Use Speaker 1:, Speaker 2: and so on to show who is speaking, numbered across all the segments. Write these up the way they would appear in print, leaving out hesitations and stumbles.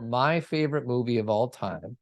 Speaker 1: My favorite movie of all time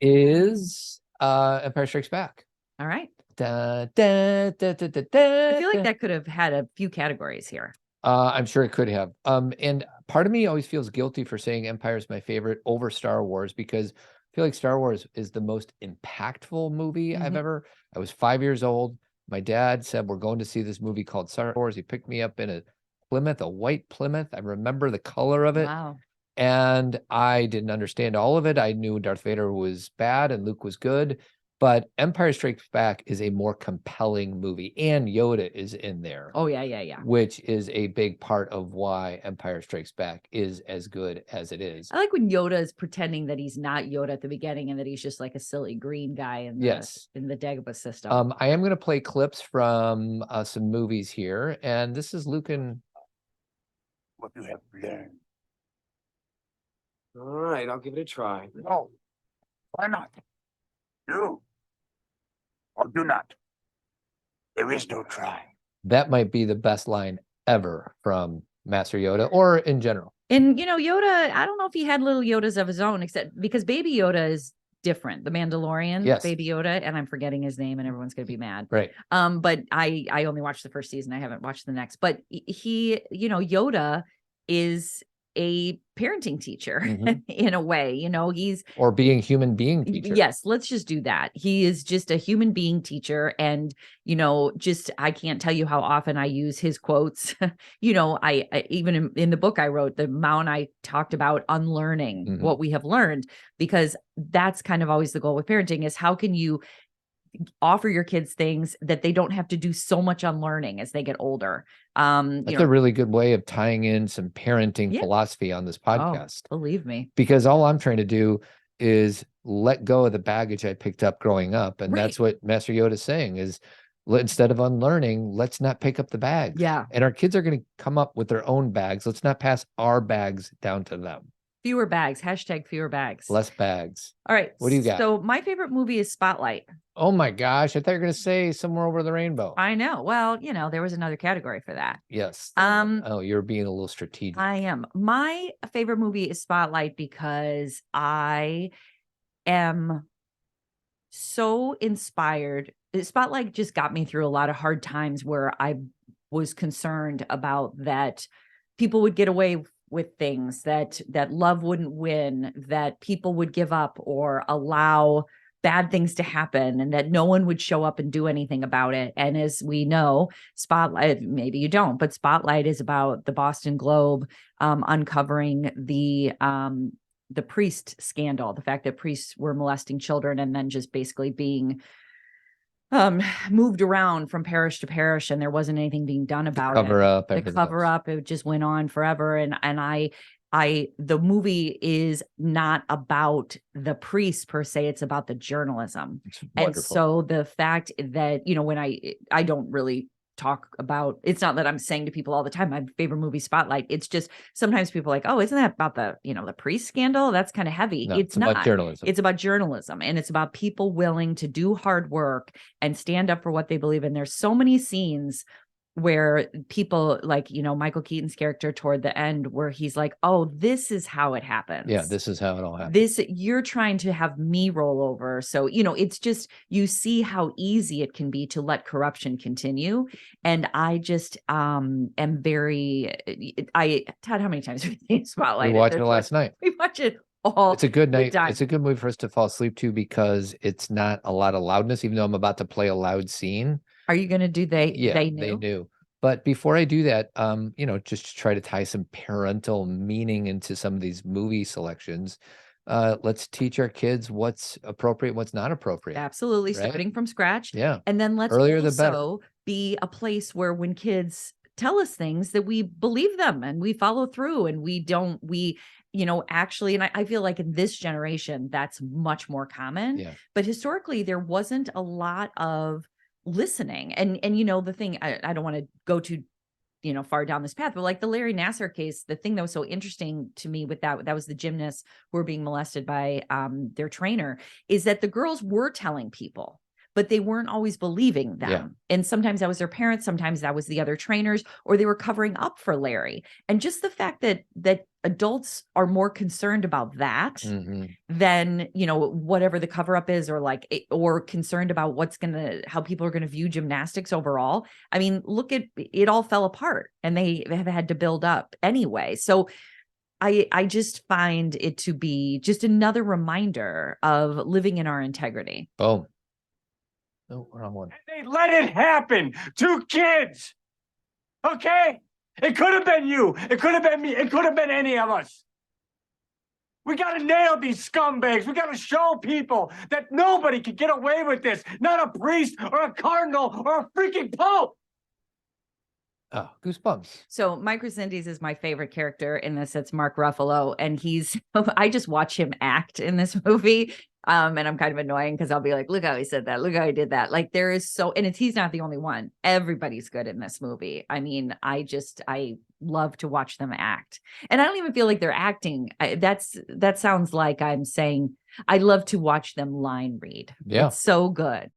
Speaker 1: is Empire Strikes Back.
Speaker 2: All right.
Speaker 1: Da, da, da, da, da, da,
Speaker 2: I feel like
Speaker 1: da.
Speaker 2: that could have had a few categories here.
Speaker 1: I'm sure it could have. And part of me always feels guilty for saying Empire is my favorite over Star Wars because I feel like Star Wars is the most impactful movie I've ever. I was 5 years old. My dad said, we're going to see this movie called Star Wars. He picked me up in a Plymouth, a white Plymouth. I remember the color of it.
Speaker 2: Wow.
Speaker 1: And I didn't understand all of it. I knew Darth Vader was bad and Luke was good, but Empire Strikes Back is a more compelling movie, and Yoda is in there.
Speaker 2: Oh, yeah.
Speaker 1: Which is a big part of why Empire Strikes Back is as good as it is.
Speaker 2: I like when Yoda is pretending that he's not Yoda at the beginning and that he's just like a silly green guy in the Dagobah system.
Speaker 1: I am going to play clips from some movies here, and this is Luke and
Speaker 3: what you have learned.
Speaker 4: All right, I'll give it a try.
Speaker 3: No, why not? Do or do not. There is no try.
Speaker 1: That might be the best line ever from Master Yoda, or in general.
Speaker 2: And, Yoda, I don't know if he had little Yodas of his own, except because Baby Yoda is different. The Mandalorian,
Speaker 1: yes.
Speaker 2: Baby Yoda, and I'm forgetting his name and everyone's going to be mad.
Speaker 1: Right.
Speaker 2: But I only watched the first season. I haven't watched the next, but he, Yoda is a parenting teacher in a way, or
Speaker 1: being human being teacher.
Speaker 2: Yes, let's just do that. He is just a human being teacher. And, I can't tell you how often I use his quotes. I even in the book I wrote, the amount I talked about unlearning what we have learned, because that's kind of always the goal with parenting is how can you offer your kids things that they don't have to do so much unlearning as they get older.
Speaker 1: That's a really good way of tying in some parenting philosophy on this podcast.
Speaker 2: Oh, believe me.
Speaker 1: Because all I'm trying to do is let go of the baggage I picked up growing up. And that's what Master Yoda is saying is instead of unlearning, let's not pick up the bags.
Speaker 2: Yeah.
Speaker 1: And our kids are going to come up with their own bags. Let's not pass our bags down to them.
Speaker 2: Fewer bags, # fewer bags.
Speaker 1: Less bags.
Speaker 2: All right.
Speaker 1: What do you got?
Speaker 2: So my favorite movie is Spotlight.
Speaker 1: Oh my gosh. I thought you were going to say Somewhere Over the Rainbow.
Speaker 2: I know. Well, there was another category for that.
Speaker 1: Yes. Oh, you're being a little strategic.
Speaker 2: I am. My favorite movie is Spotlight because I am so inspired. Spotlight just got me through a lot of hard times where I was concerned about that people would get away with things, that love wouldn't win, that people would give up or allow bad things to happen, and that no one would show up and do anything about it. And as we know, Spotlight, maybe you don't, but Spotlight is about the Boston Globe uncovering the priest scandal, the fact that priests were molesting children and then just basically being moved around from parish to parish, and there wasn't anything being done about it. The cover up, it just went on forever. And the movie is not about the priest per se, it's about the journalism. And so the fact that, when I don't really talk about, it's not that I'm saying to people all the time, my favorite movie Spotlight. It's just sometimes people are like, oh, isn't that about the, the priest scandal? That's kind of heavy.
Speaker 1: No,
Speaker 2: it's not
Speaker 1: about journalism.
Speaker 2: It's about journalism, and it's about people willing to do hard work and stand up for what they believe in. There's so many scenes where people like, Michael Keaton's character toward the end, where he's like, oh, this is how it happens.
Speaker 1: Yeah, this is how it all happens.
Speaker 2: You're trying to have me roll over. So, it's just, you see how easy it can be to let corruption continue. And I just am very, Todd, how many times have we seen Spotlight?
Speaker 1: We watched it last night.
Speaker 2: We watch it all.
Speaker 1: It's a good night. It's a good movie for us to fall asleep to because it's not a lot of loudness, even though I'm about to play a loud scene.
Speaker 2: Are you going to do they knew?
Speaker 1: But before I do that, just to try to tie some parental meaning into some of these movie selections, let's teach our kids what's appropriate, what's not appropriate.
Speaker 2: Absolutely. Right? Starting from scratch.
Speaker 1: Yeah.
Speaker 2: And then let's
Speaker 1: Earlier
Speaker 2: also
Speaker 1: the better.
Speaker 2: Be a place where when kids tell us things that we believe them and we follow through, and actually, and I feel like in this generation, that's much more common.
Speaker 1: Yeah.
Speaker 2: But historically, there wasn't a lot of listening. And the thing, I don't want to go too, far down this path, but like the Larry Nassar case, the thing that was so interesting to me with that was the gymnasts who were being molested by their trainer, is that the girls were telling people, but they weren't always believing them.
Speaker 1: Yeah.
Speaker 2: And sometimes that was their parents, sometimes that was the other trainers, or they were covering up for Larry. And just the fact that adults are more concerned about that
Speaker 1: Mhm.
Speaker 2: than, you know, whatever the cover up is, or like, or concerned about how people are going to view gymnastics overall. I mean, look at it, all fell apart and they have had to build up anyway. So I just find it to be just another reminder of living in our integrity.
Speaker 1: Oh. Oh, wrong one.
Speaker 3: They let it happen. 2 kids. Okay? It could have been you. It could have been me. It could have been any of us. We got to nail these scumbags. We got to show people that nobody can get away with this. Not a priest or a cardinal or a freaking pope.
Speaker 1: Oh, goosebumps.
Speaker 2: So Mike Resendiz is my favorite character in this. It's Mark Ruffalo. And I just watch him act in this movie. And I'm kind of annoying because I'll be like, look how he said that. Look how he did that. Like he's not the only one. Everybody's good in this movie. I mean, I love to watch them act. And I don't even feel like they're acting. That sounds like I'm saying I love to watch them line read.
Speaker 1: Yeah.
Speaker 2: It's so good.